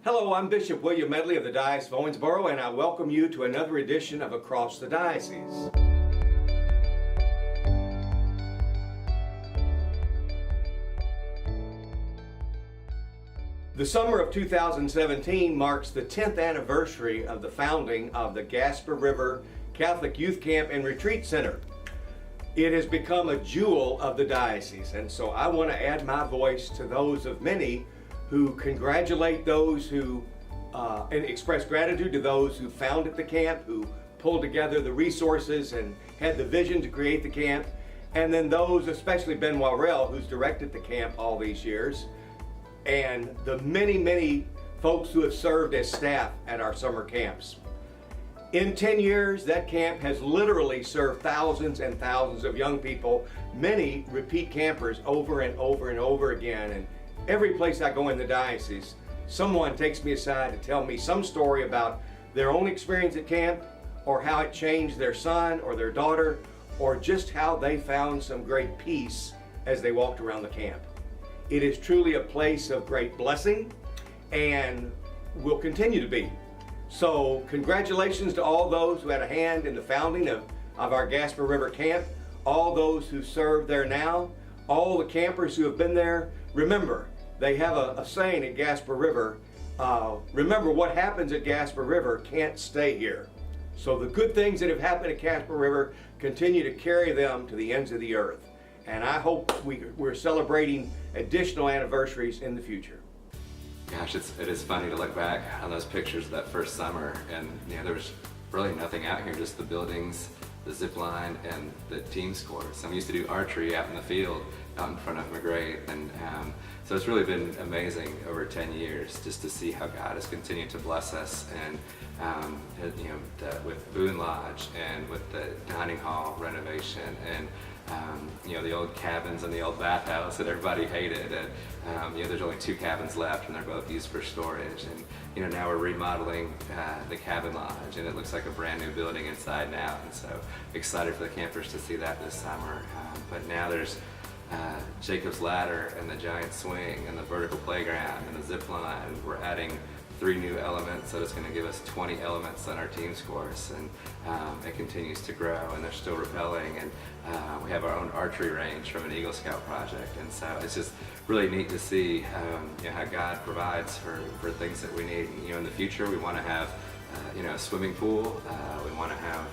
Hello, I'm Bishop William Medley of the Diocese of Owensboro, and I welcome you to another edition of Across the Diocese. The summer of 2017 marks the 10th anniversary of the founding of the Gasper River Catholic Youth Camp and Retreat Center. It has become a jewel of the diocese, and so I want to add my voice to those of many who congratulate those who and express gratitude to those who founded the camp, who pulled together the resources and had the vision to create the camp, and then those, especially Ben Warrell, who's directed the camp all these years, and the many folks who have served as staff at our summer camps. In 10 years, that camp has literally served thousands and thousands of young people, many repeat campers over and over and over again. And every place I go in the diocese, someone takes me aside to tell me some story about their own experience at camp, or how it changed their son or their daughter, or just how they found some great peace as they walked around the camp. It is truly a place of great blessing and will continue to be. So congratulations to all those who had a hand in the founding of our Gasper River camp, all those who serve there now, all the campers who have been there. Remember, they have a saying at Gasper River, remember, what happens at Gasper River can't stay here. So the good things that have happened at Gasper River continue to carry them to the ends of the earth. And I hope we're celebrating additional anniversaries in the future. Gosh, it is funny to look back on those pictures of that first summer, and there was really nothing out here, just the buildings, the zip line, and the team scores. And we used to do archery out in the field, out in front of McGray, and so it's really been amazing over 10 years just to see how God has continued to bless us, and with Boone Lodge and with the dining hall renovation, and the old cabins and the old bathhouse that everybody hated, and there's only 2 cabins left, and they're both used for storage. And now we're remodeling the cabin lodge, and it looks like a brand new building inside now. And so excited for the campers to see that this summer. But now there's Jacob's Ladder and the giant swing and the vertical playground and the zip line. We're adding 3 new elements, so it's going to give us 20 elements on our team's course, and it continues to grow, and they're still rappelling, and we have our own archery range from an Eagle Scout project, and so it's just really neat to see how God provides for things that we need. In the future, we want to have a swimming pool, we want to have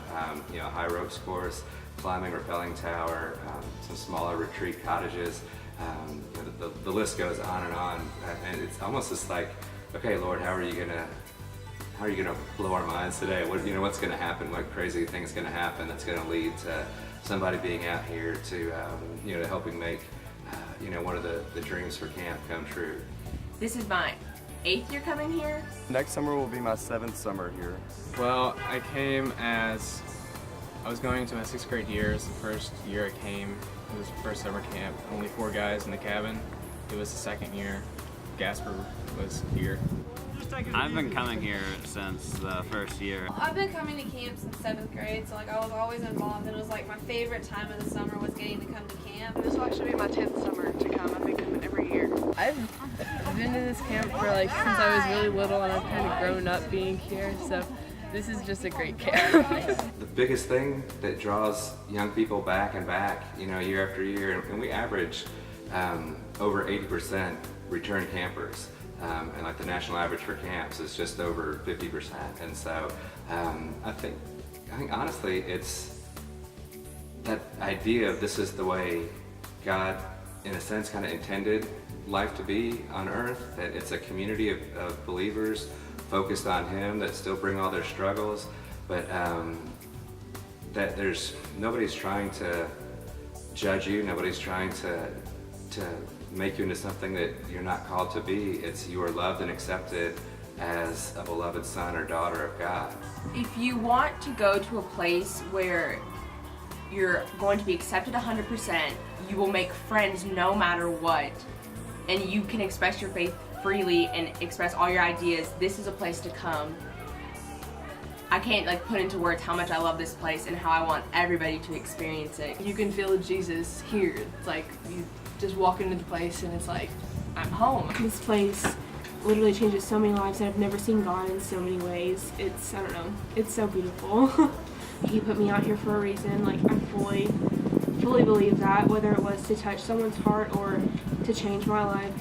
a high ropes course, climbing, rappelling tower, some smaller retreat cottages. The list goes on, and it's almost just like, okay, Lord, how are you gonna blow our minds today? What's gonna happen? What crazy thing's gonna happen that's gonna lead to somebody being out here to helping make one of the dreams for camp come true. This is my 8th year coming here. Next summer will be my 7th summer here. Well, I came as I was going into my 6th grade year. It was the first year I came. It was the first summer camp. Only 4 guys in the cabin. It was the 2nd year. Gasper was here. I've been coming here since the first year. I've been coming to camp since 7th grade, so I was always involved, and it was my favorite time of the summer was getting to come to camp. This will actually be my 10th summer to come. I've been coming every year. I've been to this camp for since I was really little, and I've kind of grown up being here, so this is just a great camp. The biggest thing that draws young people back and back, year after year, and we average over 80% return campers, and the national average for camps is just over 50%. And so I think honestly, it's that idea of this is the way God, in a sense, kind of intended life to be on earth, that it's a community of believers focused on Him that still bring all their struggles, but that nobody's trying to judge you, nobody's trying to make you into something that you're not called to be. It's you are loved and accepted as a beloved son or daughter of God. If you want to go to a place where you're going to be accepted 100%, you will make friends no matter what, and you can express your faith freely and express all your ideas, this is a place to come. I can't put into words how much I love this place and how I want everybody to experience it. You can feel Jesus here. It's you just walk into the place and it's I'm home. This place literally changes so many lives, and I've never seen God in so many ways. I don't know, it's so beautiful. He put me out here for a reason. Like, I fully believe that, whether it was to touch someone's heart or to change my life,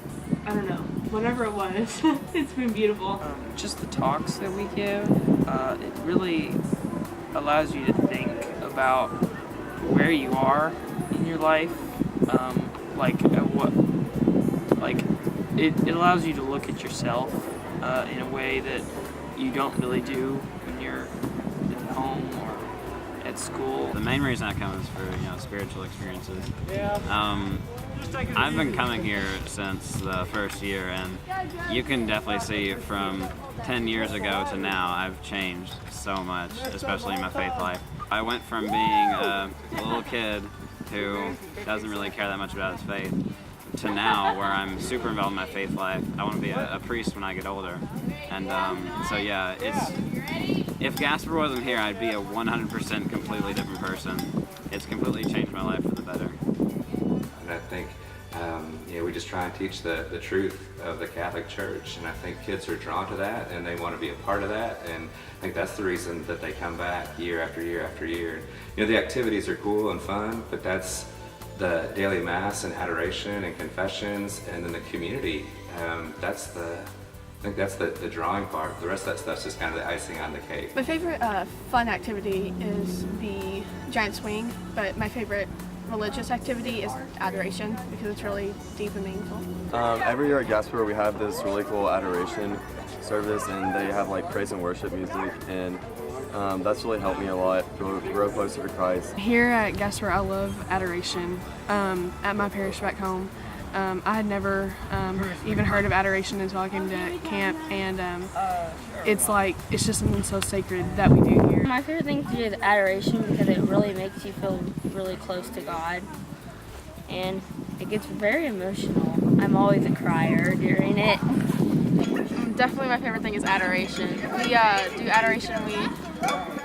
I don't know, whatever it was. It's been beautiful. Just the talks that we give, it really allows you to think about where you are in your life, it allows you to look at yourself in a way that you don't really do when you're at home or at school. The main reason I come is for spiritual experiences. I've been coming here since the first year, and you can definitely see from 10 years ago to now I've changed so much, especially in my faith life. I went from being a little kid who doesn't really care that much about his faith to now where I'm super involved in my faith life. I want to be a priest when I get older. And so yeah, if Gasper wasn't here, I'd be a 100% completely different person. It's completely changed my life for the better. And I think we just try and teach the truth of the Catholic Church, and I think kids are drawn to that and they want to be a part of that, and I think that's the reason that they come back year after year after year. The activities are cool and fun, but that's the daily mass and adoration and confessions, and then the community. I think that's the drawing part. The rest of that stuff's just kind of the icing on the cake. My favorite fun activity is the giant swing, but my favorite religious activity is adoration because it's really deep and meaningful. Every year at Gasper we have this really cool adoration service, and they have like praise and worship music, and that's really helped me a lot grow closer to Christ. Here at Gasper, I love adoration. At my parish back home, I had never even heard of adoration until I came to camp, and it's just something so sacred that we do here. My favorite thing to do is adoration because it really makes you feel really close to God, and it gets very emotional. I'm always a crier during it. Definitely my favorite thing is adoration. We do adoration, we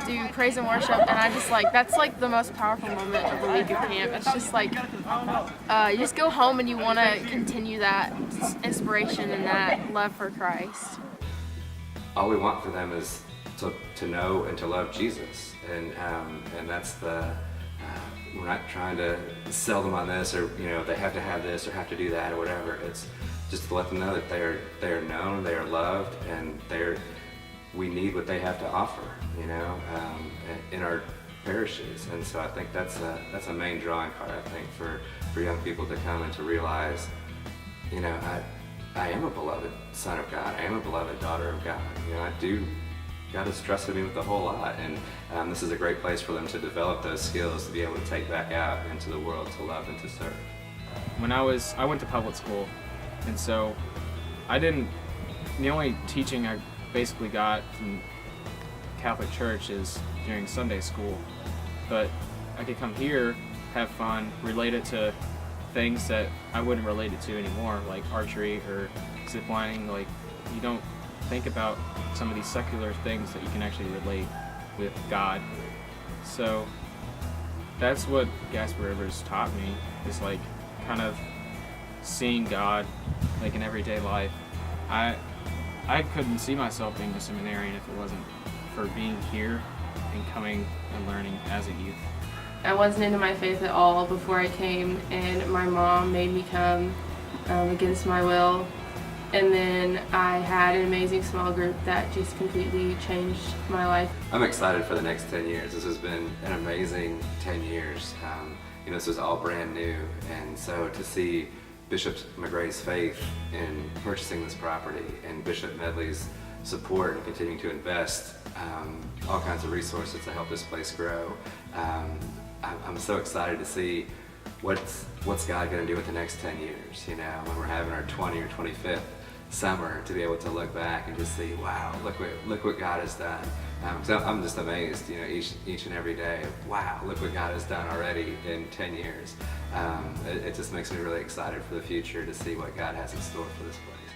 do praise and worship, and I just that's the most powerful moment of the week of camp. It's just you just go home and you want to continue that inspiration and that love for Christ. All we want for them is to know and to love Jesus, and that's we're not trying to sell them on this, or they have to have this or have to do that or whatever. It's just to let them know that they are known, they are loved, and we need what they have to offer, in our parishes. And so I think that's a main drawing card, I think, for young people to come and to realize, I am a beloved son of God, I am a beloved daughter of God. God has trusted me with a whole lot, and this is a great place for them to develop those skills to be able to take back out into the world to love and to serve. When I went to public school, and so the only teaching I basically got from Catholic Church is during Sunday school, but I could come here, have fun, relate it to things that I wouldn't relate it to anymore, like archery or zip lining. You don't think about some of these secular things that you can actually relate with God. So that's what Gasper Rivers taught me, is kind of seeing God in everyday life. I couldn't see myself being a seminarian if it wasn't for being here and coming and learning as a youth. I wasn't into my faith at all before I came, and my mom made me come against my will. And then I had an amazing small group that just completely changed my life. I'm excited for the next 10 years. This has been an amazing 10 years. This was all brand new, and so to see Bishop McGray's faith in purchasing this property and Bishop Medley's support and continuing to invest all kinds of resources to help this place grow, I'm so excited to see what's God going to do with the next 10 years, when we're having our 20 or 25th summer, to be able to look back and just see, wow, look what God has done. So I'm just amazed, each and every day. Wow, look what God has done already in 10 years. It just makes me really excited for the future to see what God has in store for this place.